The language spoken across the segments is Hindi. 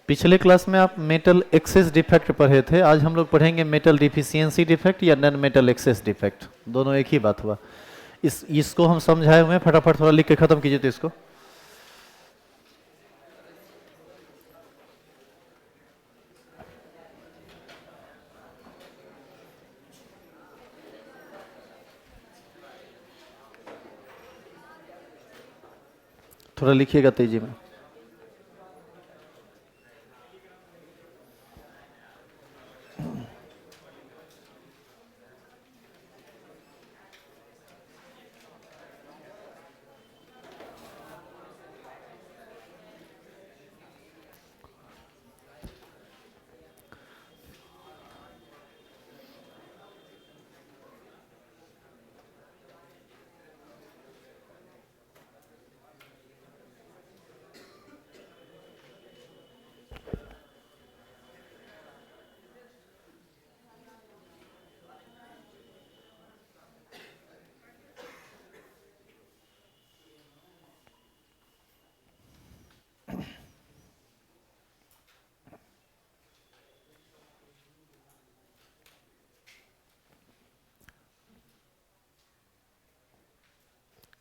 पिछले क्लास में आप मेटल एक्सेस डिफेक्ट पढ़े थे, आज हम लोग पढ़ेंगे मेटल डिफिशियंसी डिफेक्ट या नॉन मेटल एक्सेस डिफेक्ट। दोनों एक ही बात हुआ। इसको हम समझाए हुए हैं, फटाफट थोड़ा लिख के खत्म कीजिए तो इसको। थोड़ा लिखिएगा तेजी में।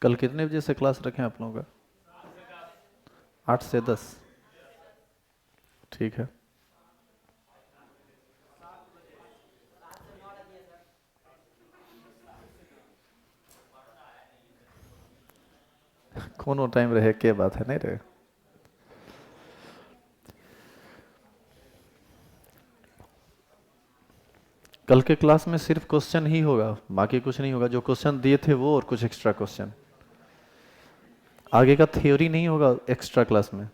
कल कितने बजे से क्लास रखें आप लोगों का? 8 से 10। ठीक है। कोनो टाइम रहे के बात है, नहीं रहे। कल के क्लास में सिर्फ क्वेश्चन ही होगा, बाकी कुछ नहीं होगा। जो क्वेश्चन दिए थे वो और कुछ एक्स्ट्रा क्वेश्चन, आगे का थ्योरी नहीं होगा एक्स्ट्रा क्लास में।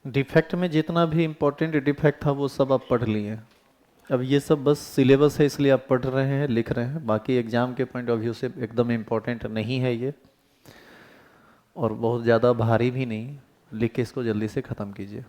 डिफेक्ट में जितना भी इम्पोर्टेंट डिफेक्ट था वो सब आप पढ़ लिए। अब ये सब बस सिलेबस है, इसलिए आप पढ़ रहे हैं, लिख रहे हैं। बाकी एग्जाम के पॉइंट ऑफ व्यू से एकदम इम्पोर्टेंट नहीं है ये, और बहुत ज़्यादा भारी भी नहीं। लिख के इसको जल्दी से ख़त्म कीजिए।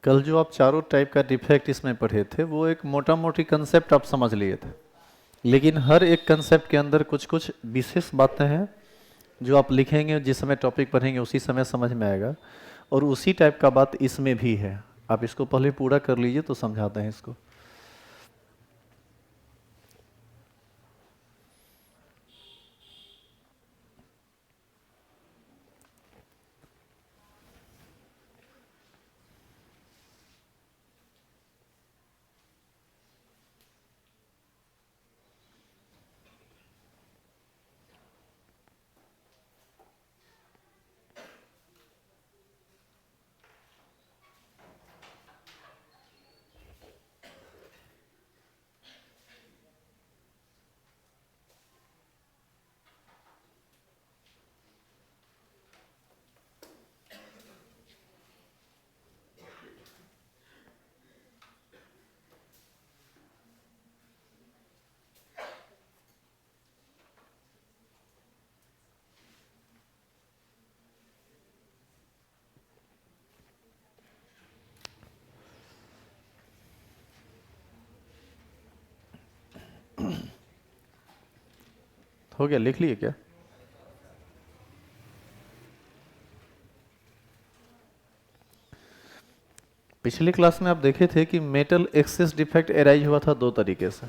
कल जो आप चारों टाइप का डिफेक्ट इसमें पढ़े थे वो एक मोटा मोटी कंसेप्ट आप समझ लिए थे, लेकिन हर एक कंसेप्ट के अंदर कुछ कुछ विशेष बातें हैं जो आप लिखेंगे जिस समय टॉपिक पढ़ेंगे उसी समय समझ में आएगा। और उसी टाइप का बात इसमें भी है, आप इसको पहले पूरा कर लीजिए तो समझाते हैं इसको। हो गया, लिख लिए क्या? पिछली क्लास में आप देखे थे कि मेटल एक्सेस डिफेक्ट एराइज हुआ था दो तरीके से।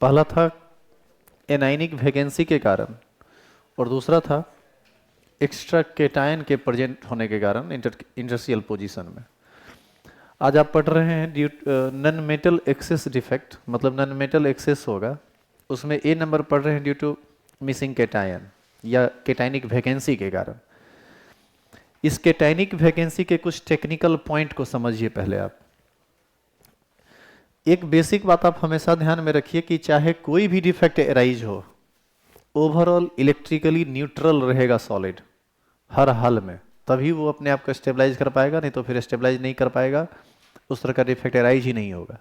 पहला था एनाइनिक वैकेंसी के कारण, और दूसरा था एक्स्ट्रा केटायन के प्रेजेंट होने के कारण इंटरशियल पोजीशन में। आज आप पढ़ रहे हैं नन मेटल एक्सेस डिफेक्ट, मतलब नन मेटल एक्सेस होगा उसमें ए नंबर पढ़ रहे हैं ड्यू टू मिसिंग केटायन या केटायनिक वैकेंसी के कारण। इस केटायनिक वैकेंसी के कुछ टेक्निकल पॉइंट को समझिए पहले आप। एक बेसिक बात आप हमेशा ध्यान में रखिए कि चाहे कोई भी डिफेक्ट एराइज हो, ओवरऑल इलेक्ट्रिकली न्यूट्रल रहेगा सॉलिड हर हाल में, तभी वो अपने आप को स्टेबलाइज कर पाएगा, नहीं तो फिर स्टेबलाइज नहीं कर पाएगा, उस तरह का डिफेक्ट एराइज ही नहीं होगा।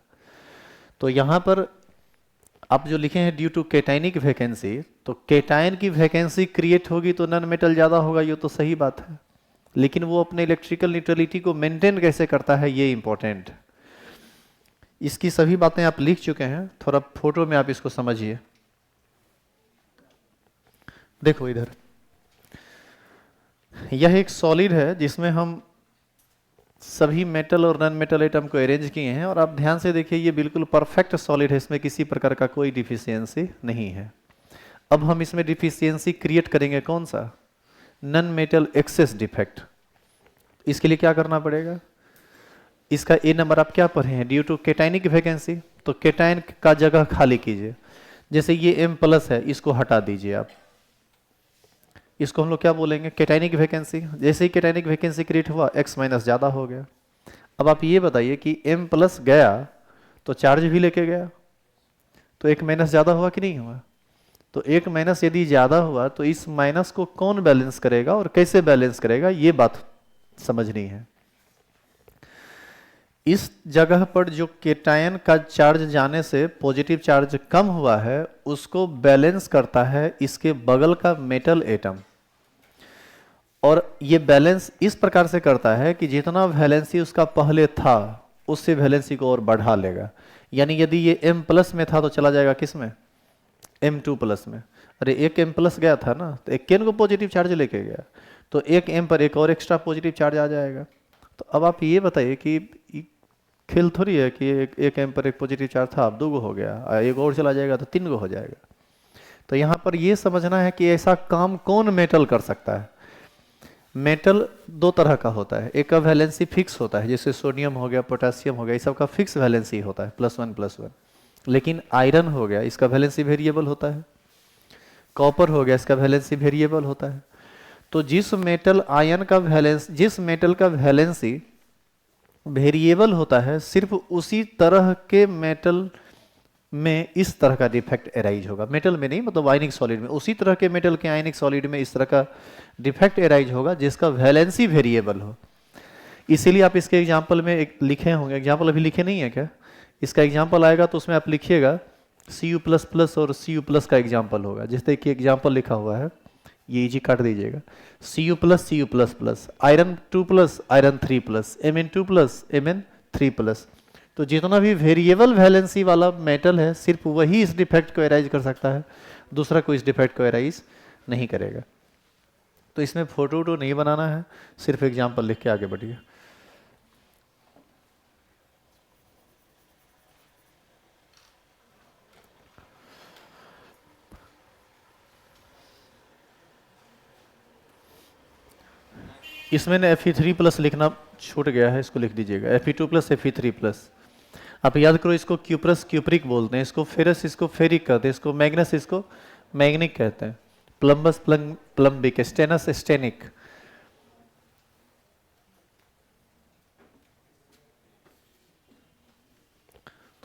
तो यहाँ पर आप जो लिखे हैं ड्यू टू केटायनिक वैकेंसी, तो केटायन की वैकेंसी क्रिएट होगी तो नन मेटल ज़्यादा होगा, ये तो सही बात है, लेकिन वो अपने इलेक्ट्रिकल न्यूट्रलिटी को मेंटेन कैसे करता है ये इंपॉर्टेंट। इसकी सभी बातें आप लिख चुके हैं, थोड़ा फोटो में आप इसको समझिए। देखो इधर, यह एक सॉलिड है जिसमें हम सभी मेटल और नॉन मेटल एटम को अरेंज किए हैं, और आप ध्यान से देखिए ये बिल्कुल परफेक्ट सॉलिड है, इसमें किसी प्रकार का कोई डिफिशियंसी नहीं है। अब हम इसमें डिफिशियंसी क्रिएट करेंगे, कौन सा? Non metal access defect. इसके लिए क्या करना पड़ेगा? इसका ए नंबर आप क्या पढ़े हैं? ड्यू टू केटायनिक वैकेंसी, तो केटायन का जगह खाली कीजिए। जैसे ये M+ है, इसको हटा दीजिए आप, इसको हम लोग क्या बोलेंगे? केटायनिक वैकेंसी। जैसे ही केटायनिक वैकेंसी क्रिएट हुआ, X- ज़्यादा हो गया। अब आप ये बताइए कि M+ गया तो चार्ज भी लेके गया, तो एक माइनस ज़्यादा हुआ कि नहीं हुआ? तो एक माइनस यदि ज़्यादा हुआ तो इस माइनस को कौन बैलेंस करेगा और कैसे बैलेंस करेगा, ये बात समझनी है। इस जगह पर जो केटायन का चार्ज जाने से पॉजिटिव चार्ज कम हुआ है, उसको बैलेंस करता है इसके बगल का मेटल एटम। और ये बैलेंस इस प्रकार से करता है कि जितना वैलेंसी उसका पहले था उससे वैलेंसी को और बढ़ा लेगा। यानी यदि ये M+ में था तो चला जाएगा किस में? M2+ में। अरे एक M+ गया था ना, तो एक केन को पॉजिटिव चार्ज लेके गया, तो एक M पर एक और एक्स्ट्रा पॉजिटिव चार्ज आ जाएगा। तो अब आप ये बताइए कि खेल थोड़ी है कि एक M पर एक पॉजिटिव चार्ज था, अब 2 गो हो गया, एक और चला जाएगा तो 3 गो हो जाएगा। तो यहाँ पर ये समझना है कि ऐसा काम कौन मेटल कर सकता है। मेटल दो तरह का होता है, एक का वैलेंसी फिक्स होता है, जैसे सोडियम हो गया, पोटेशियम हो गया, ये सब का फिक्स वैलेंसी होता है, +1+1। लेकिन आयरन हो गया, इसका वैलेंसी वेरिएबल होता है। कॉपर हो गया, इसका वैलेंसी वेरिएबल होता है। तो जिस मेटल का वैलेंसी वेरिएबल होता है, सिर्फ उसी तरह के मेटल में इस तरह का डिफेक्ट एराइज होगा। मेटल में नहीं, मतलब आयनिक सॉलिड में, उसी तरह के मेटल के आयनिक सॉलिड में इस तरह का डिफेक्ट एराइज होगा जिसका वैलेंसी वेरिएबल हो। इसीलिए आप इसके एग्जाम्पल में एक लिखे होंगे, एग्जाम्पल अभी लिखे नहीं है क्या? इसका एग्जाम्पल आएगा तो उसमें आप लिखिएगा Cu++ और Cu+ का एग्जाम्पल होगा। जिस तरह की एग्जाम्पल लिखा हुआ है, ये इजी काट दीजिएगा। Cu+, iron 2+, iron 3+, Mn2+, Mn3+। तो जितना भी वेरिएबल वैलेंसी वाला मेटल है, सिर्फ वही इस डिफेक्ट को एराइज कर सकता है, दूसरा कोई इस डिफेक्ट को एराइज नहीं करेगा। तो इसमें फोटो वोटो नहीं बनाना है, सिर्फ एग्जाम्पल लिख के आगे बढ़िए। इसमें ना Fe3+ लिखना छूट गया है, इसको लिख दीजिएगा, Fe2+ Fe3+। आप याद करो, इसको क्यूप्रस क्यूप्रिक बोलते हैं, इसको फेरस इसको फेरिक कहते हैं, इसको मैग्नस इसको मैग्निक कहते हैं, प्लम्बस प्लम्बिक, स्टेनस स्टेनिक।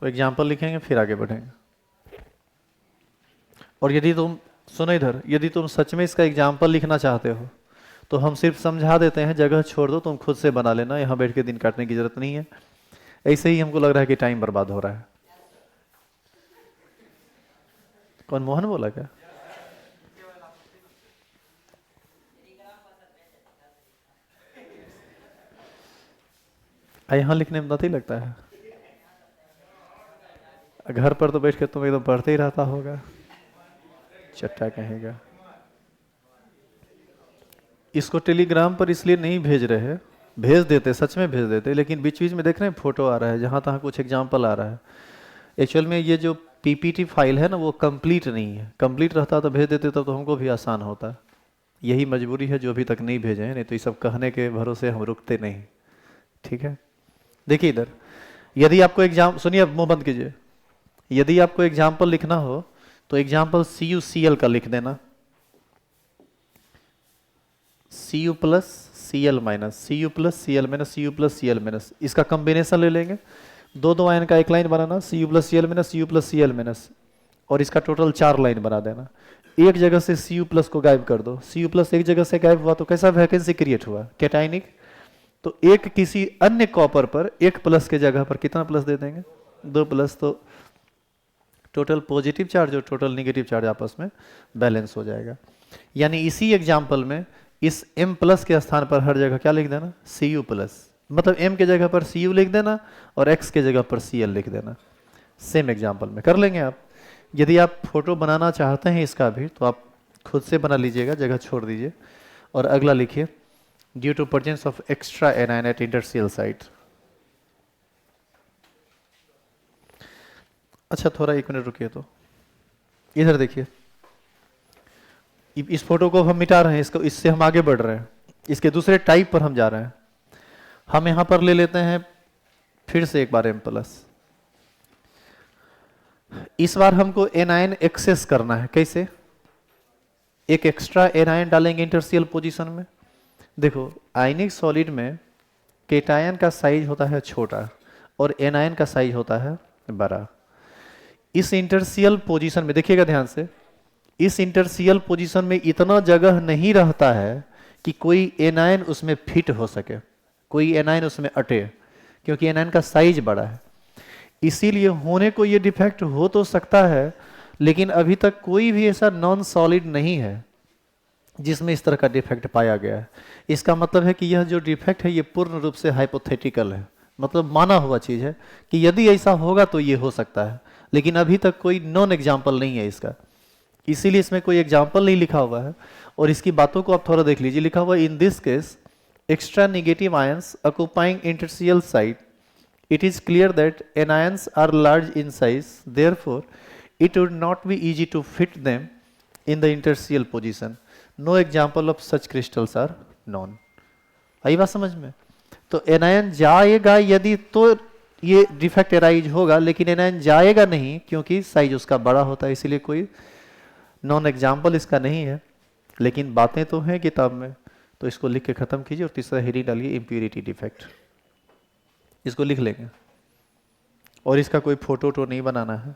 तो एग्जाम्पल लिखेंगे फिर आगे बढ़ेंगे। और यदि तुम सुनो इधर, यदि तुम सच में इसका एग्जाम्पल लिखना चाहते हो तो हम सिर्फ समझा देते हैं, जगह छोड़ दो, तुम खुद से बना लेना, यहाँ बैठ के दिन काटने की जरूरत नहीं है। ऐसे ही हमको लग रहा है कि टाइम बर्बाद हो रहा है। कौन मोहन बोला क्या? यहाँ लिखने में नहीं लगता है, घर पर तो बैठ के तुम एकदम पढ़ते ही रहता होगा, चट्टा कहेगा। इसको टेलीग्राम पर इसलिए नहीं भेज रहे, भेज देते, सच में भेज देते, लेकिन बीच बीच में देख रहे हैं फोटो आ रहा है, जहाँ तहाँ कुछ एग्जाम्पल आ रहा है। एक्चुअल में ये जो पीपीटी फाइल है ना, वो कंप्लीट नहीं है, कंप्लीट रहता तो भेज देते, तब तो हमको भी आसान होता। यही मजबूरी है जो अभी तक नहीं भेजे हैं, नहीं तो ये सब कहने के भरोसे हम रुकते नहीं। ठीक है, देखिए इधर, यदि आपको एग्जाम, सुनिए अब मुंह बंद कीजिए, यदि आपको एग्जाम्पल लिखना हो तो एग्जाम्पल CuCl का लिख देना, Cu plus Cl minus, Cu plus Cl minus, Cu plus Cl minus, इसका कॉम्बिनेशन ले लेंगे, दो आयन का एक लाइन बनाना, Cu plus Cl minus, Cu plus Cl minus, और इसका टोटल 4 लाइन बना देना। एक जगह से Cu प्लस को गायब कर दो, Cu प्लस एक जगह से गायब हुआ तो कैसा वैकेंसी क्रिएट हुआ? कैटाइनिक। तो एक किसी अन्य कॉपर पर एक प्लस के जगह पर कितना प्लस दे देंगे? 2 प्लस, तो टोटल पॉजिटिव चार्ज और टोटल निगेटिव चार्ज आपस में बैलेंस हो जाएगा। यानी इसी एग्जाम्पल में इस M प्लस के स्थान पर हर जगह क्या लिख देना? Cu प्लस, मतलब M के जगह पर Cu लिख देना और X के जगह पर Cl लिख देना। सेम एग्जाम्पल में कर लेंगे आप। यदि आप फोटो बनाना चाहते हैं इसका भी तो आप खुद से बना लीजिएगा, जगह छोड़ दीजिए। और अगला लिखिए, due to presence of extra anion at interstitial site. अच्छा थोड़ा 1 मिनट रुकिए, तो इधर देखिए, इस फोटो को हम मिटा रहे हैं, इसको, इससे हम आगे बढ़ रहे हैं, इसके दूसरे टाइप पर हम जा रहे हैं। हम यहां पर ले लेते हैं फिर से एक बार M प्लस, इस बार हमको एनायन एक्सेस करना है। कैसे? एक एक्स्ट्रा एनायन डालेंगे इंटरसीएल पोजीशन में। देखो आयनिक सॉलिड में केटायन का साइज होता है छोटा और एनायन का साइज होता है बड़ा। इस इंटरसीएल पोजीशन में देखिएगा ध्यान से, इस इंटरसीएल पोजीशन में इतना जगह नहीं रहता है कि कोई एनायन उसमें फिट हो सके, कोई एनायन उसमें अटे, क्योंकि एनायन का साइज बड़ा है। इसीलिए होने को ये डिफेक्ट हो तो सकता है, लेकिन अभी तक कोई भी ऐसा नॉन सॉलिड नहीं है जिसमें इस तरह का डिफेक्ट पाया गया है। इसका मतलब है कि यह जो डिफेक्ट है ये पूर्ण रूप से हाइपोथेटिकल है, मतलब माना हुआ चीज है कि यदि ऐसा होगा तो ये हो सकता है, लेकिन अभी तक कोई नॉन एग्जाम्पल नहीं है इसका, इसीलिए इसमें कोई एग्जाम्पल नहीं लिखा हुआ है। और इसकी बातों को आप थोड़ा देख लीजिए, लिखा हुआ in this case extra negative ions occupying interstitial site, it is clear that anions are large in size, therefore it would not be easy to fit them in the interstitial position. No example of such crystals are known. आई बात समझ में? तो एनायन जाएगा यदि तो ये डिफेक्ट एराइज होगा, लेकिन एनायन जाएगा नहीं क्योंकि साइज उसका बड़ा होता है, इसीलिए कोई नॉन एग्जाम्पल इसका नहीं है, लेकिन बातें तो हैं किताब में। तो इसको लिख के खत्म कीजिए और तीसरा हेडिंग डालिए इम्प्योरिटी डिफेक्ट, इसको लिख लेंगे। और इसका कोई फोटो तो नहीं बनाना है।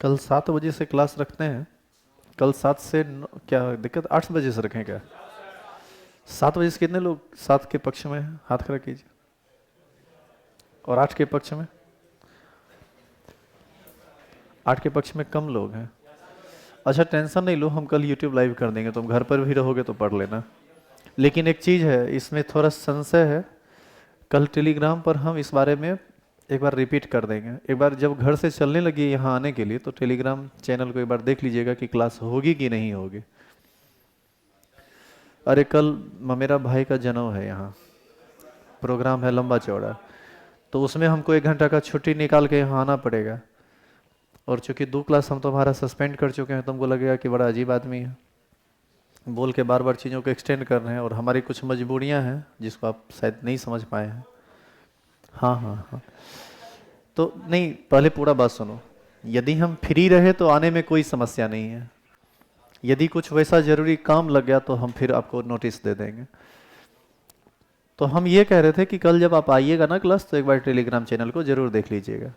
कल 7 बजे से क्लास रखते हैं, कल 7 से क्या दिक्कत, 8 बजे से रखें क्या? 7 बजे से कितने लोग 7 के पक्ष में हैं? हाथ खड़ा कीजिए। और 8 के पक्ष में, 8 के पक्ष में कम लोग हैं। अच्छा टेंशन नहीं लो, हम कल यूट्यूब लाइव कर देंगे, तुम घर पर भी रहोगे तो पढ़ लेना। लेकिन एक चीज़ है, इसमें थोड़ा संशय है, कल टेलीग्राम पर हम इस बारे में एक बार रिपीट कर देंगे। एक बार जब घर से चलने लगी यहाँ आने के लिए, तो टेलीग्राम चैनल को एक बार देख लीजिएगा कि क्लास होगी कि नहीं होगी। अरे कल मेरा भाई का जन्म है, यहाँ प्रोग्राम है लंबा चौड़ा, तो उसमें हमको 1 घंटा का छुट्टी निकाल के यहाँ आना पड़ेगा। और चूंकि 2 क्लास हम तुम्हारा सस्पेंड कर चुके हैं, तुमको लगेगा कि बड़ा अजीब आदमी है, बोल के बार बार चीज़ों को एक्सटेंड कर रहे हैं, और हमारी कुछ मजबूरियां हैं जिसको आप शायद नहीं समझ पाए हैं। हाँ हाँ हाँ, तो नहीं, पहले पूरा बात सुनो। यदि हम फ्री रहे तो आने में कोई समस्या नहीं है, यदि कुछ वैसा जरूरी काम लग गया तो हम फिर आपको नोटिस दे देंगे। तो हम ये कह रहे थे कि कल जब आप आइएगा ना क्लास, तो एक बार टेलीग्राम चैनल को जरूर देख लीजिएगा।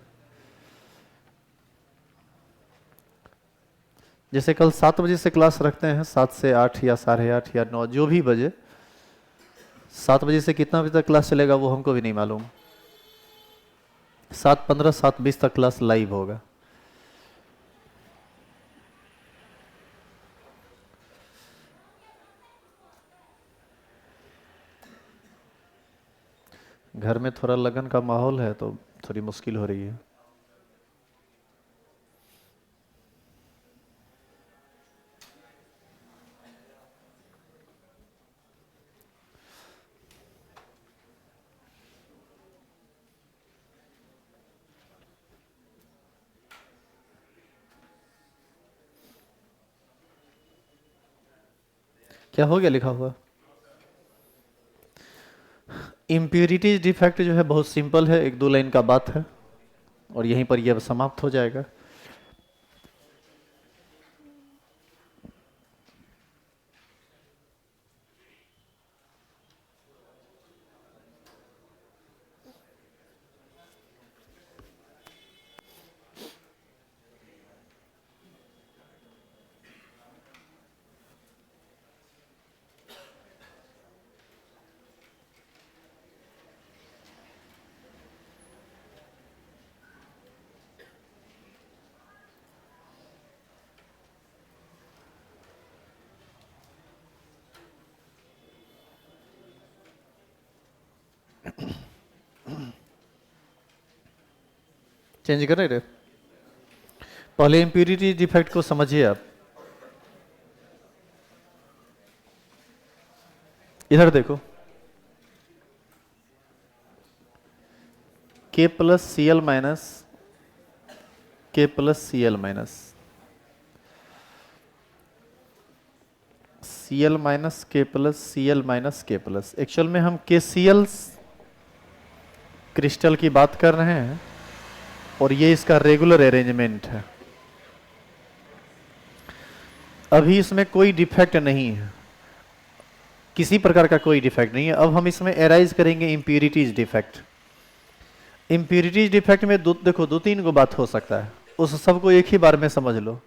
जैसे कल 7 बजे से क्लास रखते हैं, 7 से 8 या 8:30 या 9, जो भी बजे। 7 बजे से कितना बजे तक क्लास चलेगा वो हमको भी नहीं मालूम। 7:15 7:20 तक क्लास लाइव होगा। घर में थोड़ा लगन का माहौल है तो थोड़ी मुश्किल हो रही है। क्या हो गया लिखा हुआ? इम्प्यूरिटीज डिफेक्ट जो है बहुत सिंपल है, 1-2 लाइन का बात है, और यहीं पर यह समाप्त हो जाएगा। चेंज करें रे, पहले इम्प्यूरिटी डिफेक्ट को समझिए आप। इधर देखो, K plus Cl minus K plus Cl minus Cl minus K plus Cl minus K plus. Actual में हम KCl क्रिस्टल की बात कर रहे हैं, और ये इसका रेगुलर अरेंजमेंट है। अभी इसमें कोई डिफेक्ट नहीं है, किसी प्रकार का कोई डिफेक्ट नहीं है। अब हम इसमें एराइज करेंगे इम्प्यूरिटीज डिफेक्ट। इम्प्यूरिटीज डिफेक्ट में देखो 2-3 गो बात हो सकता है, उस सबको एक ही बार में समझ लो।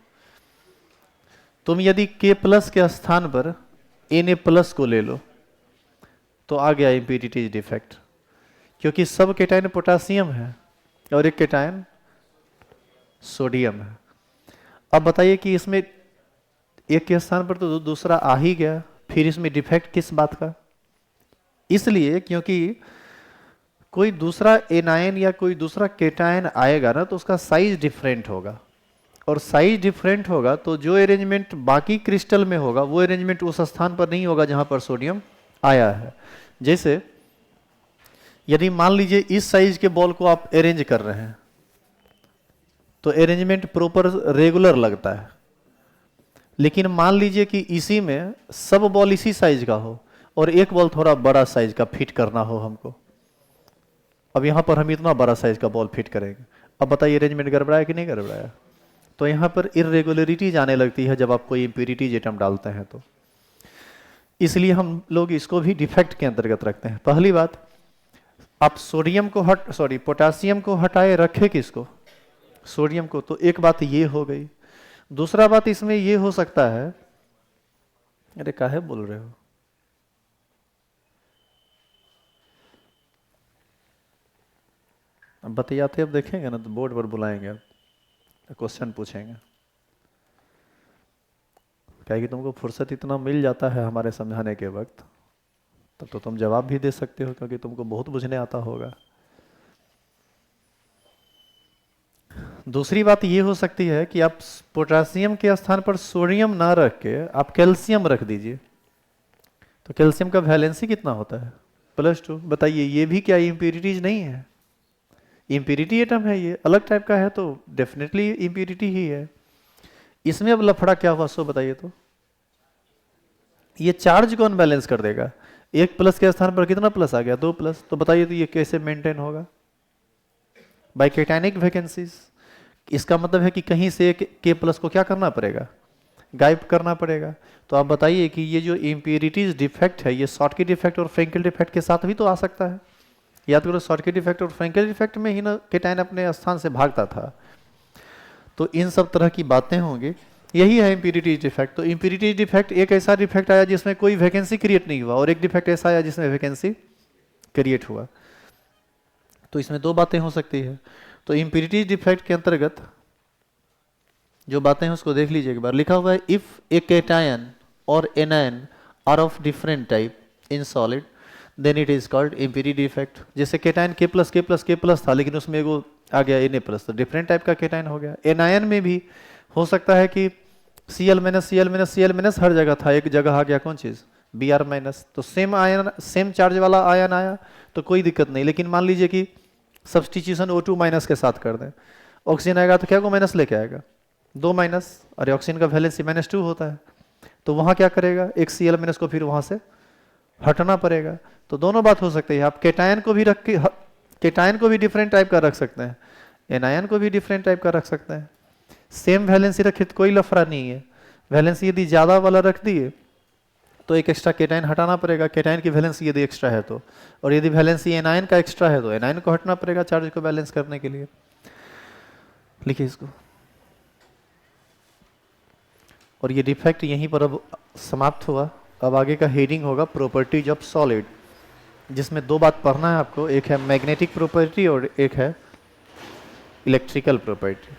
तुम यदि K प्लस के स्थान पर Na प्लस को ले लो तो आ गया इम्प्यूरिटीज डिफेक्ट, क्योंकि सब केटायन पोटासियम है और एक केटायन सोडियम है। अब बताइए कि इसमें एक के स्थान पर तो दूसरा आ ही गया, फिर इसमें डिफेक्ट किस बात का? इसलिए क्योंकि कोई दूसरा एनायन या कोई दूसरा केटायन आएगा ना, तो उसका साइज डिफरेंट होगा, और साइज डिफरेंट होगा तो जो अरेंजमेंट बाकी क्रिस्टल में होगा वो अरेंजमेंट उस स्थान पर नहीं होगा जहां पर सोडियम आया है। जैसे यदि मान लीजिए इस साइज के बॉल को आप अरेंज कर रहे हैं, तो अरेंजमेंट प्रॉपर रेगुलर लगता है। लेकिन मान लीजिए कि इसी में सब बॉल इसी साइज का हो और एक बॉल थोड़ा बड़ा साइज का फिट करना हो हमको, अब यहां पर हम इतना बड़ा साइज का बॉल फिट करेंगे, अब बताइए अरेंजमेंट गड़बड़ाया कि नहीं गड़बड़ाया? तो यहां पर इरेगुलरिटीज आने लगती है जब आप कोई इम्प्यूरिटीज एटम डालते हैं। तो इसलिए हम लोग इसको भी डिफेक्ट के अंतर्गत रखते हैं। पहली बात, आप सोडियम को पोटासियम को हटाए रखे किसको? सोडियम को। तो एक बात ये हो गई। दूसरा बात इसमें ये हो सकता है, अरे काहे बोल रहे हो? अब बतियाते अब देखेंगे ना तो बोर्ड पर बुलाएंगे, क्वेश्चन पूछेंगे। क्या कि तुमको फुर्सत इतना मिल जाता है हमारे समझाने के वक्त, तब तो तुम जवाब भी दे सकते हो क्योंकि तुमको बहुत बुझने आता होगा। दूसरी बात ये हो सकती है कि आप पोटेशियम के स्थान पर सोडियम ना रख के आप कैल्शियम रख दीजिए, तो कैल्शियम का वैलेंसी कितना होता है? +2। बताइए ये भी क्या इम्प्यूरिटीज नहीं है? इम्प्यूरिटी एटम है, ये अलग टाइप का है तो डेफिनेटली इम्प्यूरिटी ही है। इसमें अब लफड़ा क्या हुआ सो बताइए तो? ये चार्ज कौन बैलेंस कर देगा? एक प्लस के स्थान पर कितना प्लस आ गया? 2+। तो बताइए तो ये कैसे मेंटेन होगा? By cationic vacancies. इसका मतलब है कि कहीं से के प्लस को क्या करना पड़ेगा? गायब करना पड़ेगा। तो आप बताइए कि ये जो इम्प्यूरिटीज डिफेक्ट है, ये शॉर्टकी डिफेक्ट और फ्रेंकेल डिफेक्ट के साथ भी तो आ सकता है। याद करो शॉर्टकी डिफेक्ट और फ्रेंकेल डिफेक्ट में ही ना केटायन अपने स्थान से भागता था। तो इन सब तरह की बातें होंगी, यही है इम्प्यूरिटीज डिफेक्ट। तो इम्प्यूरिटीज डिफेक्ट एक ऐसा डिफेक्ट आया जिसमें कोई वैकेंसी क्रिएट नहीं हुआ, और एक डिफेक्ट ऐसा आया जिसमें वैकेंसी क्रिएट हुआ। तो इसमें दो बातें हो सकती है। तो इम्प्यूरिटीज डिफेक्ट के अंतर्गत जो बातें हैं उसको देख लीजिए एक बार। लिखा हुआ है इफ ए केटायन और anion are of different type in solid then it is called impurity defect. जैसे केटायन K+K+K+ था, लेकिन उसमें वो आ गया Na+, तो डिफरेंट टाइप का केटायन हो गया। एनायन में भी हो सकता है कि Cl- हर जगह था, एक जगह आ गया कौन चीज? Br-। तो सेम आयन, सेम चार्ज वाला आयन आया तो कोई दिक्कत नहीं। लेकिन मान लीजिए कि सब्सटीट्यूशन O2- के साथ कर दें, ऑक्सीजन आएगा तो क्या को माइनस लेके आएगा? 2-। अरे ऑक्सीजन का वैलेंसी -2 होता है, तो वहां क्या करेगा? एक Cl- को फिर वहां से हटना पड़ेगा। तो दोनों बात हो सकती है। आप केटायन को भी रख के, केटायन को भी डिफरेंट टाइप का रख सकते हैं, एनायन को भी डिफरेंट टाइप का रख सकते हैं। सेम वैलेंसी रखे तो कोई लफड़ा नहीं है। वैलेंसी यदि ज्यादा वाला रख दिए तो एक एक्स्ट्रा केटायन हटाना पड़ेगा, केटायन की वैलेंसी यदि एक्स्ट्रा है तो। और यदि वैलेंसी एनायन का एक्स्ट्रा है तो एनायन को हटना पड़ेगा चार्ज को बैलेंस करने के लिए। लिखिए इसको। और ये डिफेक्ट यहीं पर अब समाप्त हुआ। अब आगे का हेडिंग होगा प्रॉपर्टीज ऑफ सॉलिड, जिसमें दो बात पढ़ना है आपको, एक है मैग्नेटिक प्रॉपर्टी और एक है इलेक्ट्रिकल प्रॉपर्टी।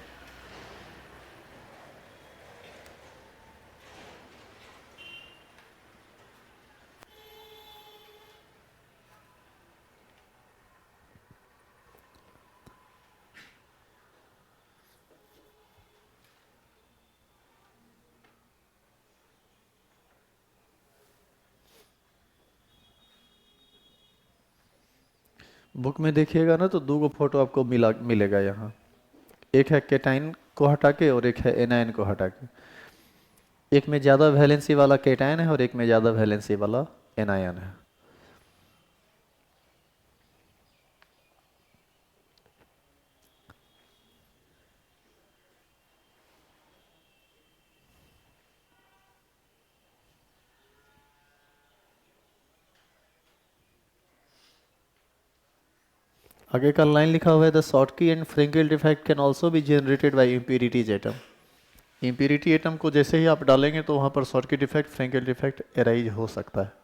बुक में देखिएगा ना तो दो गो फोटो आपको मिलेगा यहाँ। एक है केटाइन को हटा के और एक है एनायन को हटा के। एक में ज़्यादा वैलेंसी वाला केटायन है और एक में ज़्यादा वैलेंसी वाला एनायन है। आगे का लाइन लिखा हुआ है the Schottky and Frenkel defect can also be generated by impurities atom. Impurity atom को जैसे ही आप डालेंगे तो वहाँ पर Schottky defect, Frenkel defect arise हो सकता है।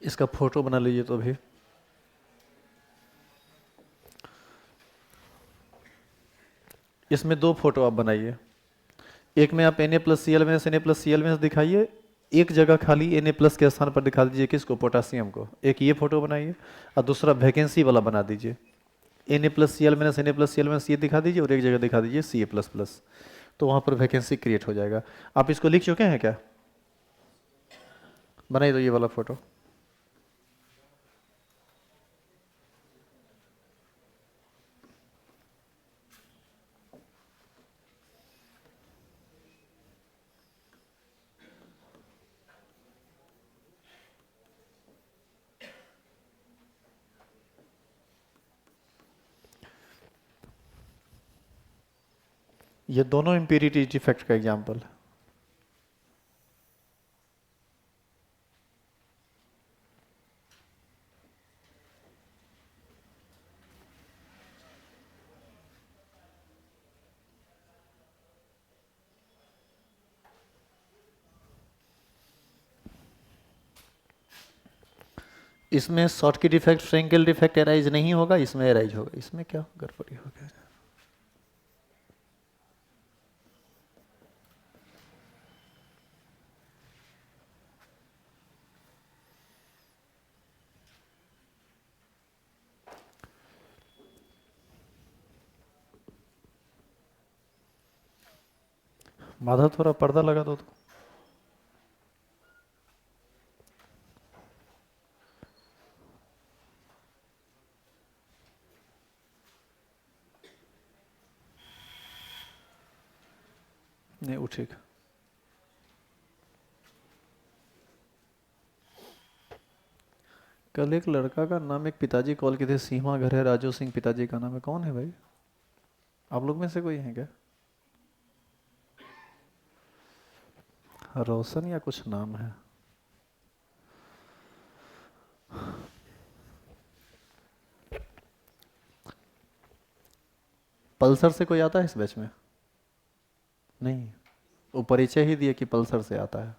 इसका फोटो बना लीजिए तो भी। इसमें दो फोटो आप बनाइए। एक में आप Na+Cl- दिखाइए, एक जगह खाली Na+ के स्थान पर दिखा दीजिए किसको? पोटासियम को। एक ये फोटो बनाइए और दूसरा वैकेंसी वाला बना दीजिए। Na+Cl- ये दिखा दीजिए और एक जगह दिखा दीजिए Ca++। तो वहाँ पर वैकेंसी क्रिएट हो जाएगा। आप इसको लिख चुके हैं क्या? बनाइए तो ये वाला फोटो। ये दोनों इम्प्योरिटी डिफेक्ट का एग्जाम्पल है। इसमें शॉर्ट की डिफेक्ट फ्रेंकेल डिफेक्ट एराइज नहीं होगा, इसमें एराइज होगा। इसमें क्या गड़बड़ी हो गया? माधव थोड़ा पर्दा लगा दो तो। नहीं उठेगा। कल एक लड़का का नाम, एक पिताजी कॉल किए थे, सीमा घर है, राजू सिंह पिताजी का नाम है। कौन है भाई? आप लोग में से कोई है क्या? रोशन या कुछ नाम है। पल्सर से कोई आता है इस बैच में? नहीं, वो परिचय ही दिए कि पल्सर से आता है।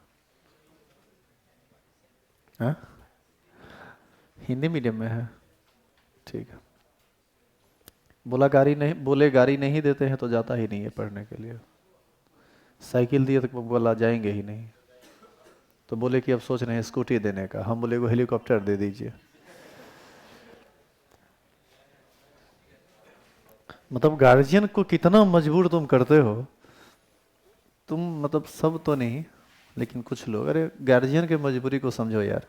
हाँ? हिंदी मीडियम में है, ठीक है। बोले गाड़ी नहीं देते हैं तो जाता ही नहीं है पढ़ने के लिए। साइकिल दिए तो बोला जाएंगे ही नहीं, तो बोले कि अब सोच रहे हैं स्कूटी देने का। हम बोले वो हेलीकॉप्टर दे दीजिए। मतलब गार्जियन को कितना मजबूर तुम करते हो तुम, मतलब सब तो नहीं लेकिन कुछ लोग। अरे गार्जियन के मजबूरी को समझो यार।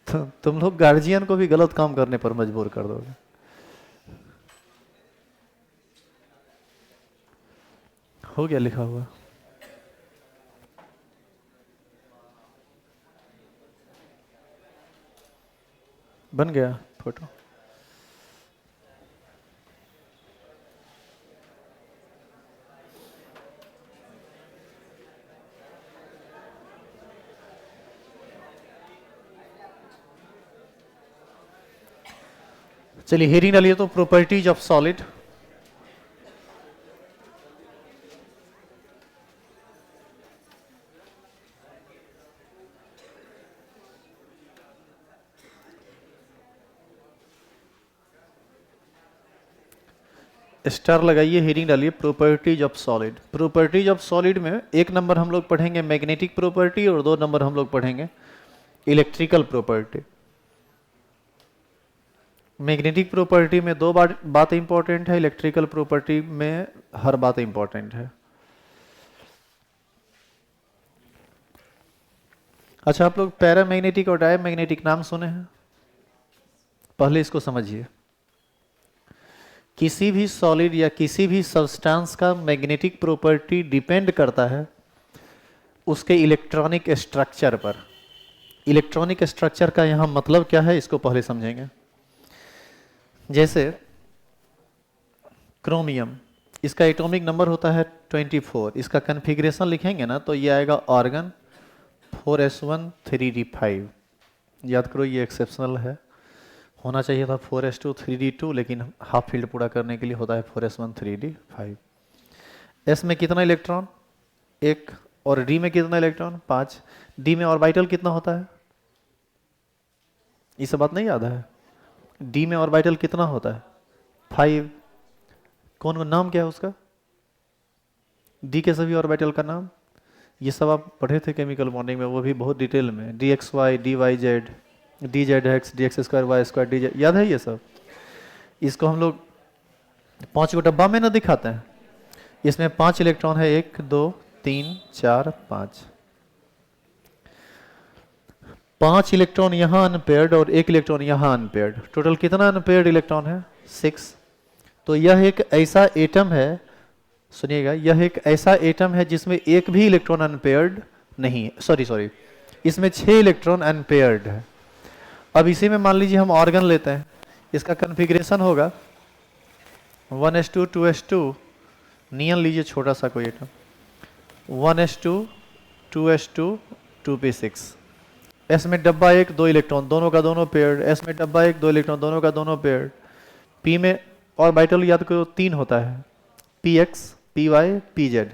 तो तुम लोग गार्जियन को भी गलत काम करने पर मजबूर कर दोगे। हो गया लिखा हुआ? बन गया फोटो? चलिए हेडिंग डालिए तो, प्रॉपर्टीज ऑफ सॉलिड। स्टार लगाइए, हेडिंग डालिए properties of solid. Properties of solid में एक नंबर हम लोग पढ़ेंगे मैग्नेटिक प्रॉपर्टी और 2 नंबर हम लोग पढ़ेंगे इलेक्ट्रिकल प्रॉपर्टी। मैग्नेटिक प्रॉपर्टी में 2 बात इंपॉर्टेंट है, इलेक्ट्रिकल प्रॉपर्टी में हर बात इंपॉर्टेंट है। अच्छा, आप लोग पैरामैग्नेटिक और डायमैग्नेटिक नाम सुने हैं? पहले इसको समझिए। किसी भी सॉलिड या किसी भी सब्सटेंस का मैग्नेटिक प्रॉपर्टी डिपेंड करता है उसके इलेक्ट्रॉनिक स्ट्रक्चर पर। इलेक्ट्रॉनिक स्ट्रक्चर का यहां मतलब क्या है इसको पहले समझेंगे। जैसे क्रोमियम, इसका एटॉमिक नंबर होता है 24। इसका कॉन्फ़िगरेशन लिखेंगे ना तो ये आएगा ऑर्गन 4s1 3d5। याद करो ये एक्सेप्शनल है, होना चाहिए था 4s2 3d2, लेकिन हाफ फील्ड पूरा करने के लिए होता है 4s1 3d5। एस में कितना इलेक्ट्रॉन? 1। और डी में कितना इलेक्ट्रॉन? 5। डी में ऑर्बिटल कितना होता है? ये सब बात नहीं याद है? डी में ऑर्बिटल कितना होता है? 5। कौन नाम क्या है उसका? डी के सभी ऑर्बिटल का नाम? ये सब आप पढ़े थे केमिकल बॉन्डिंग में, वो भी बहुत डिटेल में। D x y, d y z, d z x, d x square, y square, d z, याद है ये सब? इसको हम लोग 5 को डब्बा में ना दिखाते हैं। इसमें 5 इलेक्ट्रॉन है, 1 2 3 4 5। 5 इलेक्ट्रॉन यहाँ अनपेयर्ड और 1 इलेक्ट्रॉन यहाँ अनपेयर्ड। टोटल कितना अनपेयर्ड इलेक्ट्रॉन है? 6। तो यह एक ऐसा एटम है, सुनिएगा, यह एक ऐसा एटम है जिसमें एक भी इलेक्ट्रॉन अनपेयर्ड नहीं है। सॉरी, इसमें 6 इलेक्ट्रॉन अनपेयर्ड है। अब इसी में मान लीजिए हम ऑर्गन लेते हैं, इसका कॉन्फ़िगरेशन होगा 1s2 2s2, नियन लीजिए छोटा सा कोई item, 1s2 2s2 2p6। S में डब्बा एक, दो इलेक्ट्रॉन, दोनों का दोनों पेयर। एस में डब्बा एक, दो इलेक्ट्रॉन, दोनों का दोनों पेयर। पी में ऑर्बिटल याद करो 3 होता है, p x, p y, p z.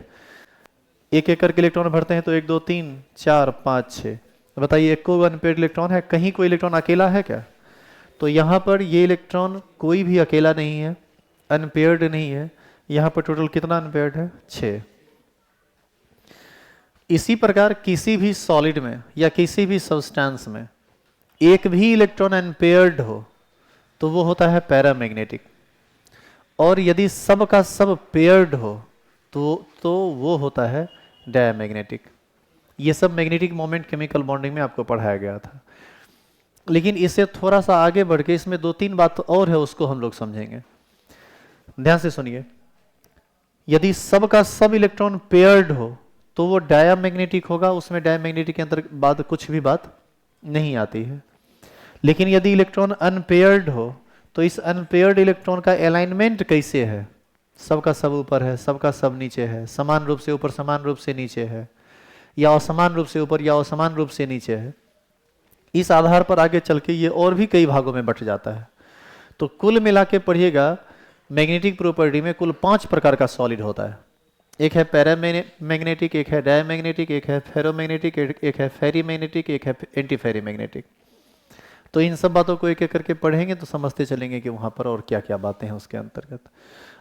एक एक करके इलेक्ट्रॉन भरते हैं तो 1 2 3 4 5 6। बताइए एक को अनपेयर्ड इलेक्ट्रॉन है, कहीं कोई इलेक्ट्रॉन अकेला है क्या? तो यहाँ पर ये इलेक्ट्रॉन कोई भी अकेला नहीं है, अनपेयर्ड नहीं है। यहाँ पर टोटल कितना अनपेयर्ड है? 6। इसी प्रकार किसी भी सॉलिड में या किसी भी सब्सटेंस में एक भी इलेक्ट्रॉन अनपेयर्ड हो तो वो होता है पैरामैग्नेटिक, और यदि सब का सब पेयर्ड हो तो वो होता है डायमैग्नेटिक। ये सब मैग्नेटिक मोमेंट केमिकल बॉन्डिंग में आपको पढ़ाया गया था। लेकिन इससे थोड़ा सा आगे बढ़ के इसमें 2-3 बात और है, उसको हम लोग समझेंगे। ध्यान से सुनिए, यदि सब का सब इलेक्ट्रॉन पेयर्ड हो तो वो डायमैग्नेटिक होगा, उसमें डायमैग्नेटिक के अंदर बाद कुछ भी बात नहीं आती है। लेकिन यदि इलेक्ट्रॉन अनपेयर्ड हो तो इस अनपेयर्ड इलेक्ट्रॉन का अलाइनमेंट कैसे है? सबका सब ऊपर है, सबका सब नीचे है, समान रूप से ऊपर समान रूप से नीचे है, या असमान रूप से ऊपर या असमान रूप से नीचे है। इस आधार पर आगे चल के ये और भी कई भागों में बंट जाता है। तो कुल मिला के पढ़िएगा, मैग्नेटिक प्रॉपर्टी में कुल 5 प्रकार का सॉलिड होता है। एक है पैरामैग्नेटिक, एक है डायमैग्नेटिक, एक है फेरोमैग्नेटिक, एक है फेरीमैग्नेटिक, एक है एंटी फेरीमैग्नेटिक। तो इन सब बातों को एक एक करके पढ़ेंगे तो समझते चलेंगे कि वहाँ पर और क्या क्या बातें हैं उसके अंतर्गत।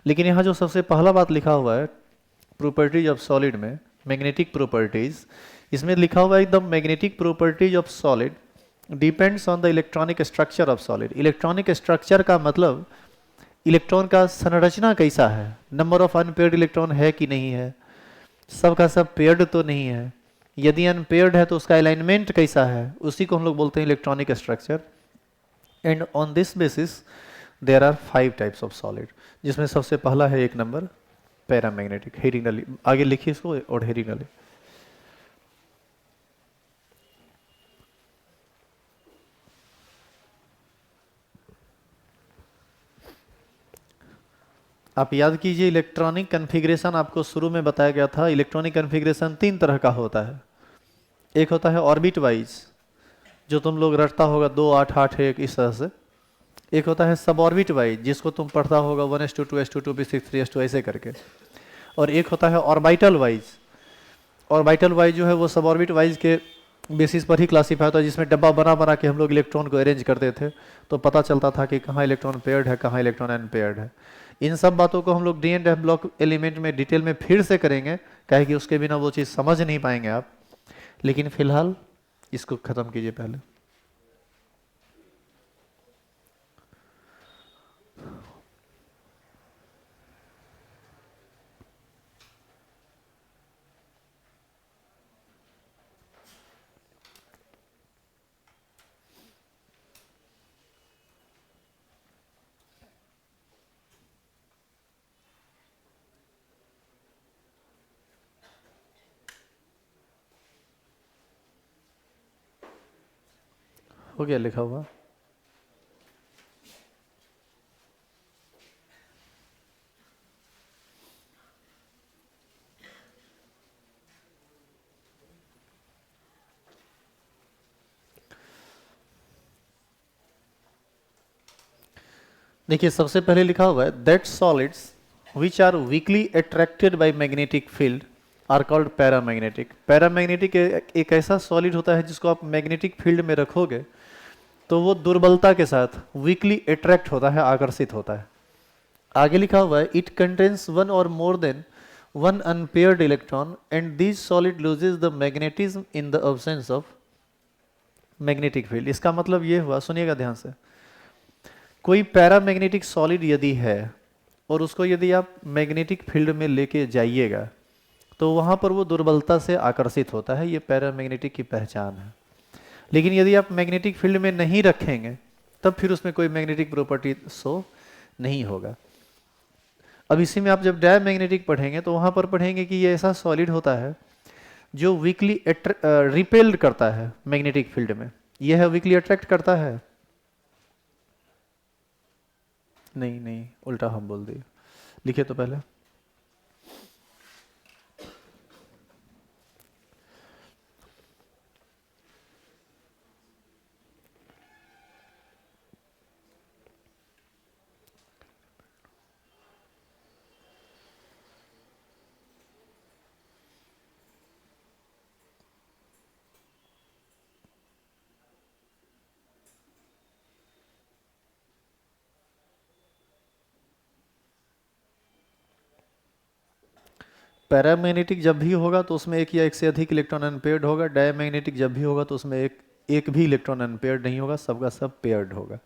लेकिन यहाँ जो सबसे पहला बात लिखा हुआ है प्रॉपर्टीज ऑफ सॉलिड में, मैग्नेटिक प्रॉपर्टीज, इसमें लिखा हुआ है एकदम, magnetic properties of solid depends on the electronic structure of solid. Electronic structure का मतलब इलेक्ट्रॉन का संरचना कैसा है, नंबर ऑफ अनपेयर्ड इलेक्ट्रॉन है कि नहीं है, सबका सब पेयर्ड तो नहीं है, यदि अनपेयर्ड है तो उसका अलाइनमेंट कैसा है, उसी को हम लोग बोलते हैं electronic structure. And on this basis there are 5 types of solid, जिसमें सबसे पहला है 1 नंबर पैरामैग्नेटिक, हेरिंगली। आगे लिखिए इसको, और हेरिंगली। आप याद कीजिए, इलेक्ट्रॉनिक कन्फिग्रेशन आपको शुरू में बताया गया था। इलेक्ट्रॉनिक कन्फिग्रेशन 3 तरह का होता है। एक होता है ऑर्बिट वाइज, जो तुम लोग रटता होगा 2 8 8 1 इस तरह से। एक होता है सब ऑर्बिट वाइज, जिसको तुम पढ़ता होगा 1s2 2s2 2p6 3s2 ऐसे करके। और एक होता है ऑर्बिटल वाइज। ऑर्बिटल वाइज जो है वो सब ऑर्बिट वाइज के बेसिस पर ही क्लासीफाई होता है, जिसमें डब्बा बना बना के हम लोग इलेक्ट्रॉन को अरेंज करते थे, तो पता चलता था कि कहाँ इलेक्ट्रॉन पेयर्ड है, कहाँ इलेक्ट्रॉन अनपेयर्ड है। इन सब बातों को हम लोग D and F block element में डिटेल में फिर से करेंगे, कहे कि उसके बिना वो चीज़ समझ नहीं पाएंगे आप। लेकिन फिलहाल इसको ख़त्म कीजिए पहले। हो गया लिखा हुआ? देखिए सबसे पहले लिखा हुआ है that solids which are weakly attracted by magnetic field are called paramagnetic. Paramagnetic एक ऐसा सॉलिड होता है जिसको आप मैग्नेटिक फील्ड में रखोगे तो वो दुर्बलता के साथ वीकली अट्रैक्ट होता है, आकर्षित होता है। आगे लिखा हुआ है इट कंटेन्स 1 और more than 1 unpaired electron and this solid loses the magnetism in the absence of magnetic field. इसका मतलब ये हुआ, सुनिएगा ध्यान से, कोई पैरामैग्नेटिक सॉलिड यदि है और उसको यदि आप मैग्नेटिक फील्ड में लेके जाइएगा तो वहाँ पर वो दुर्बलता से आकर्षित होता है, ये पैरामैग्नेटिक की पहचान है। लेकिन यदि आप मैग्नेटिक फील्ड में नहीं रखेंगे तब फिर उसमें कोई मैग्नेटिक प्रॉपर्टी शो नहीं होगा। अब इसी में आप जब डायमैग्नेटिक पढ़ेंगे तो वहाँ पर पढ़ेंगे कि ये ऐसा सॉलिड होता है जो वीकली रिपेल्ड करता है मैग्नेटिक फील्ड में। यह है वीकली अट्रैक्ट करता है, नहीं नहीं उल्टा हम बोल दिए। लिखे तो पहले। पैरामैग्नेटिक जब भी होगा तो उसमें एक या एक से अधिक इलेक्ट्रॉन अनपेयर्ड होगा। डायमैग्नेटिक जब भी होगा तो उसमें एक भी इलेक्ट्रॉन अनपेयर्ड नहीं होगा, सबका सब पेयर्ड होगा।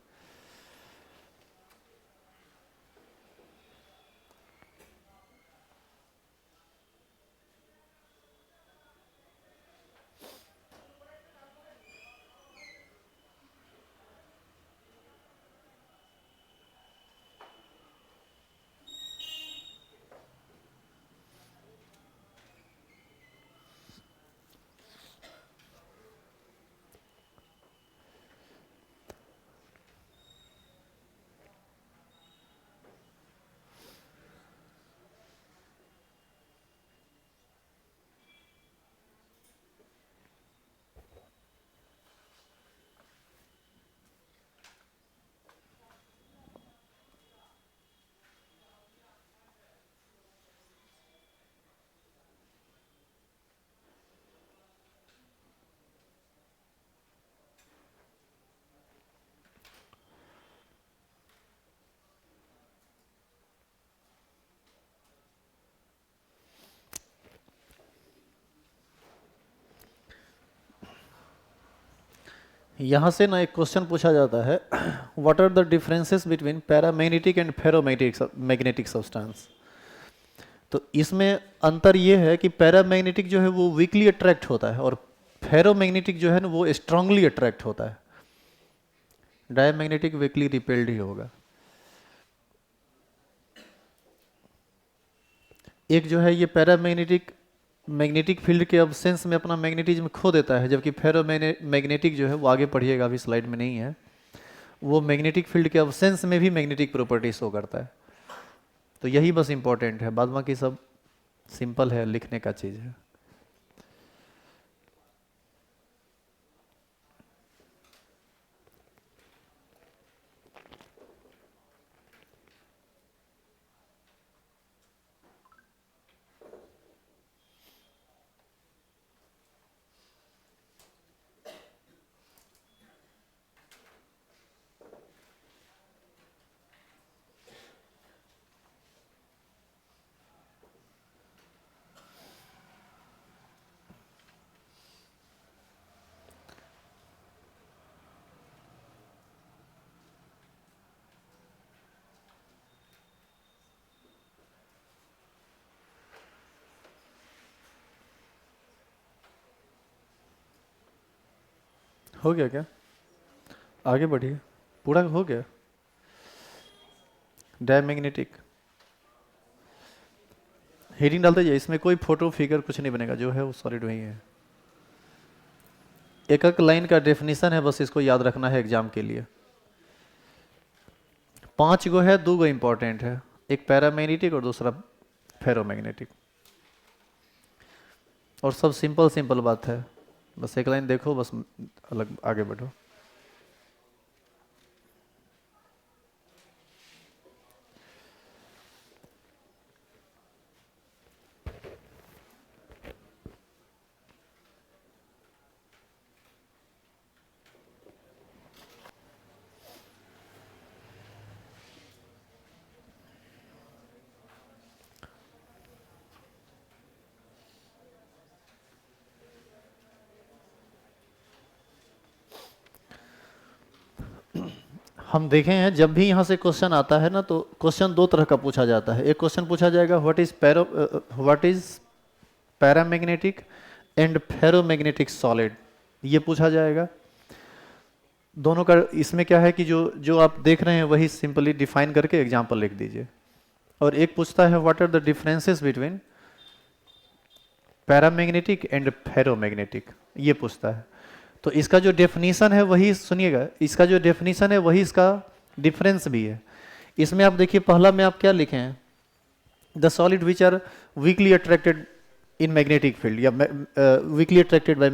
यहाँ से ना एक क्वेश्चन पूछा जाता है, what are the differences between paramagnetic and ferromagnetic magnetic substance. तो इसमें अंतर ये है कि पैरामैग्नेटिक जो है वो वीकली अट्रैक्ट होता है और फेरोमैग्नेटिक जो है ना वो स्ट्रांगली अट्रैक्ट होता है। डायमैग्नेटिक वीकली रिपेल्ड ही होगा। एक जो है ये पैरामैग्नेटिक मैग्नेटिक फील्ड के अब्सेंस में अपना मैग्नेटिज्म खो देता है, जबकि फेरोमैग्नेटिक जो है वो आगे पढ़िएगा, अभी स्लाइड में नहीं है, वो मैग्नेटिक फील्ड के अब्सेंस में भी मैग्नेटिक प्रॉपर्टी शो करता है। तो यही बस इंपॉर्टेंट है, बाद बाकी सब सिंपल है, लिखने का चीज़ है। हो गया क्या? आगे बढ़िए, पूरा हो गया। डायमैग्नेटिक हेडिंग डालते जाइए, इसमें कोई फोटो फिगर कुछ नहीं बनेगा, जो है वो सॉलिड वही है। एक एक लाइन का डेफिनेशन है, बस इसको याद रखना है एग्जाम के लिए। 5 गो है, 2 गो इंपॉर्टेंट है, एक पैरामैग्नेटिक और दूसरा फेरोमैग्नेटिक। और सब सिंपल सिंपल बात है, बस एक लाइन देखो, बस अलग आगे बढ़ो। हम देखे हैं जब भी यहाँ से क्वेश्चन आता है ना, तो क्वेश्चन 2 तरह का पूछा जाता है। एक क्वेश्चन पूछा जाएगा what is paramagnetic and ferromagnetic solid, ये पूछा जाएगा। दोनों का इसमें क्या है कि जो जो आप देख रहे हैं वही सिंपली डिफाइन करके एग्जाम्पल लिख दीजिए। और एक पूछता है what are the differences between paramagnetic and ferromagnetic, ये पूछता है। तो इसका जो डेफिनीशन है वही सुनिएगा, इसका जो डेफिनीशन है वही इसका डिफरेंस भी है। इसमें आप देखिए, पहला में आप क्या लिखे हैं, the solid which are weakly attracted in magnetic field या weakly attracted by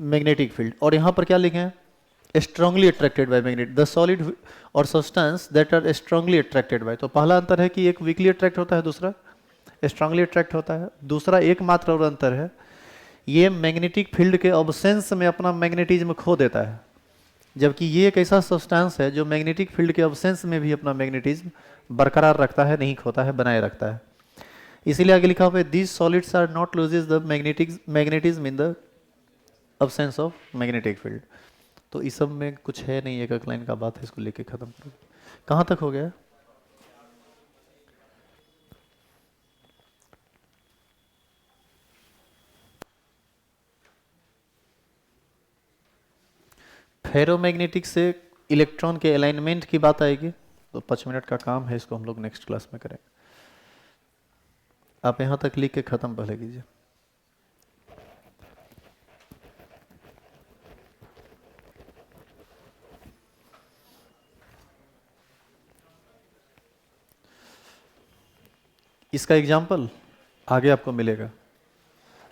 magnetic field, और यहाँ पर क्या लिखे हैं strongly attracted by magnet, the solid और substance that are strongly attracted by. तो पहला अंतर है कि एक वीकली अट्रैक्ट होता है, दूसरा स्ट्रांगली अट्रैक्ट होता है। दूसरा एकमात्र और अंतर है, ये मैग्नेटिक फील्ड के ऑब्सेंस में अपना मैग्नेटिज्म खो देता है, जबकि ये एक ऐसा सब्सटेंस है जो मैग्नेटिक फील्ड के ऑब्सेंस में भी अपना मैग्नेटिज्म बरकरार रखता है, नहीं खोता है, बनाए रखता है। इसीलिए आगे लिखा हुआ है these solids are not loses the magnetism in the absence of magnetic field. तो इस सब में कुछ है नहीं, एक लाइन का बात है, इसको लेके खत्म करो। कहाँ तक हो गया? फेरोमैग्नेटिक से इलेक्ट्रॉन के अलाइनमेंट की बात आएगी, तो 5 मिनट का काम है, इसको हम लोग नेक्स्ट क्लास में करेंगे। आप यहाँ तक लिख के ख़त्म पहले कीजिए। इसका एग्जाम्पल आगे आपको मिलेगा।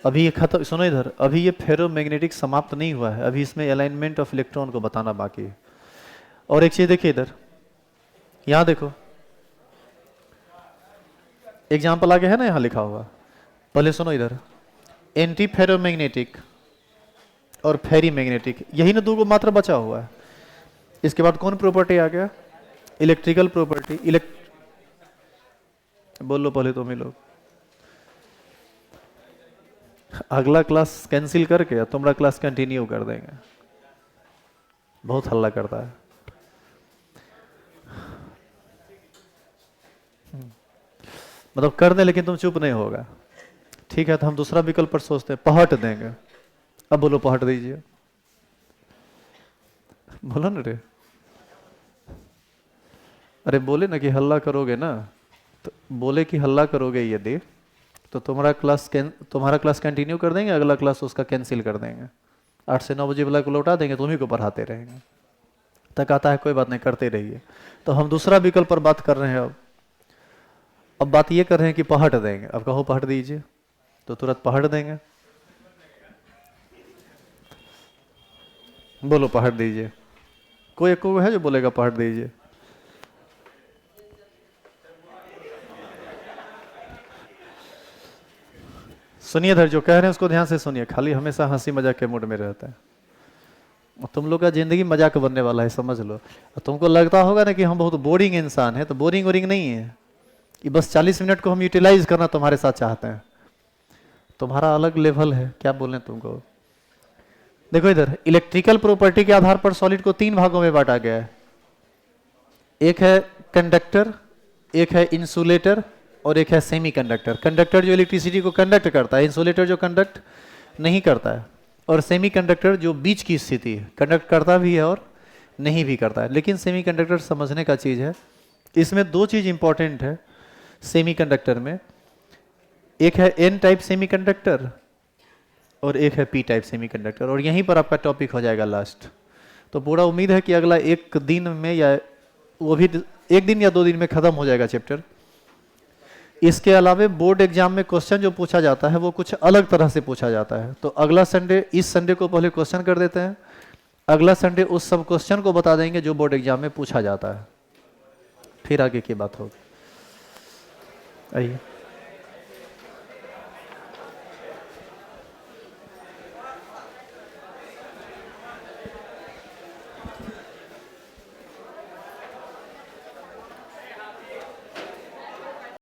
अभी ये खत्म, सुनो इधर, अभी ये फेरोमैग्नेटिक समाप्त नहीं हुआ है, अभी इसमें अलाइनमेंट ऑफ इलेक्ट्रॉन को बताना बाकी है। और एक चीज देखिए इधर, यहां देखो एग्जाम्पल आगे है ना, यहां लिखा हुआ। पहले सुनो इधर, एंटी फेरोमैग्नेटिक और फेरी मैग्नेटिक, यही ना दो को मात्र बचा हुआ है। इसके बाद कौन प्रॉपर्टी आ गया? Electrical property. बोल लो पहले तुम ही लोग, अगला क्लास कैंसिल करके तुम्हारा क्लास कंटिन्यू कर देंगे, बहुत हल्ला करता है। मतलब कर दे लेकिन तुम चुप नहीं होगा, ठीक है? तो हम दूसरा विकल्प पर सोचते हैं, पहट देंगे। अब बोलो पहट दीजिए, बोलो ना रे, अरे बोले ना कि हल्ला करोगे ना, तो बोले कि हल्ला करोगे यदि, तो तुम्हारा क्लास कंटिन्यू कर देंगे, अगला क्लास उसका कैंसिल कर देंगे, 8 से 9 बजे वाला को लौटा देंगे, तुम्ही को पढ़ाते रहेंगे। तक आता है, कोई बात नहीं, करते रहिए। तो हम दूसरा विकल्प पर बात कर रहे हैं। अब बात ये कर रहे हैं कि पहट देंगे। अब कहो पहट दीजिए, तो तुरंत पहट देंगे। बोलो पहट दीजिए, कोई एक है जो बोलेगा पहट दीजिए? सुनिए इधर, जो कह रहे हैं उसको ध्यान से सुनिए, खाली हमेशा हंसी मजाक के मूड में रहता है। तुम लोग का जिंदगी मजाक बनने वाला है, समझ लो। तुमको लगता होगा ना कि हम बहुत बोरिंग इंसान है, तो बोरिंग वोरिंग नहीं है, कि बस 40 मिनट को हम यूटिलाइज करना तुम्हारे साथ चाहते हैं। तुम्हारा अलग लेवल है, क्या बोलें तुमको। देखो इधर, इलेक्ट्रिकल प्रॉपर्टी के आधार पर सॉलिड को 3 भागों में बांटा गया है। एक है कंडक्टर, एक है इंसुलेटर, और एक है सेमीकंडक्टर। कंडक्टर जो इलेक्ट्रिसिटी को कंडक्ट करता है, इंसुलेटर जो कंडक्ट नहीं करता है, और सेमीकंडक्टर जो बीच की स्थिति है, कंडक्ट करता भी है और नहीं भी करता है। लेकिन सेमीकंडक्टर समझने का चीज़ है, इसमें 2 चीज़ इंपॉर्टेंट है सेमीकंडक्टर में। एक है एन टाइप सेमीकंडक्टर और एक है पी टाइप सेमीकंडक्टर, और यहीं पर आपका टॉपिक हो जाएगा लास्ट। तो पूरा उम्मीद है कि अगला 1 दिन में, या वो भी 1 दिन या 2 दिन में ख़त्म हो जाएगा चैप्टर। इसके अलावा बोर्ड एग्जाम में क्वेश्चन जो पूछा जाता है वो कुछ अलग तरह से पूछा जाता है। तो अगला संडे, इस संडे को पहले क्वेश्चन कर देते हैं, अगला संडे उस सब क्वेश्चन को बता देंगे जो बोर्ड एग्जाम में पूछा जाता है, फिर आगे की बात होगी। आइए।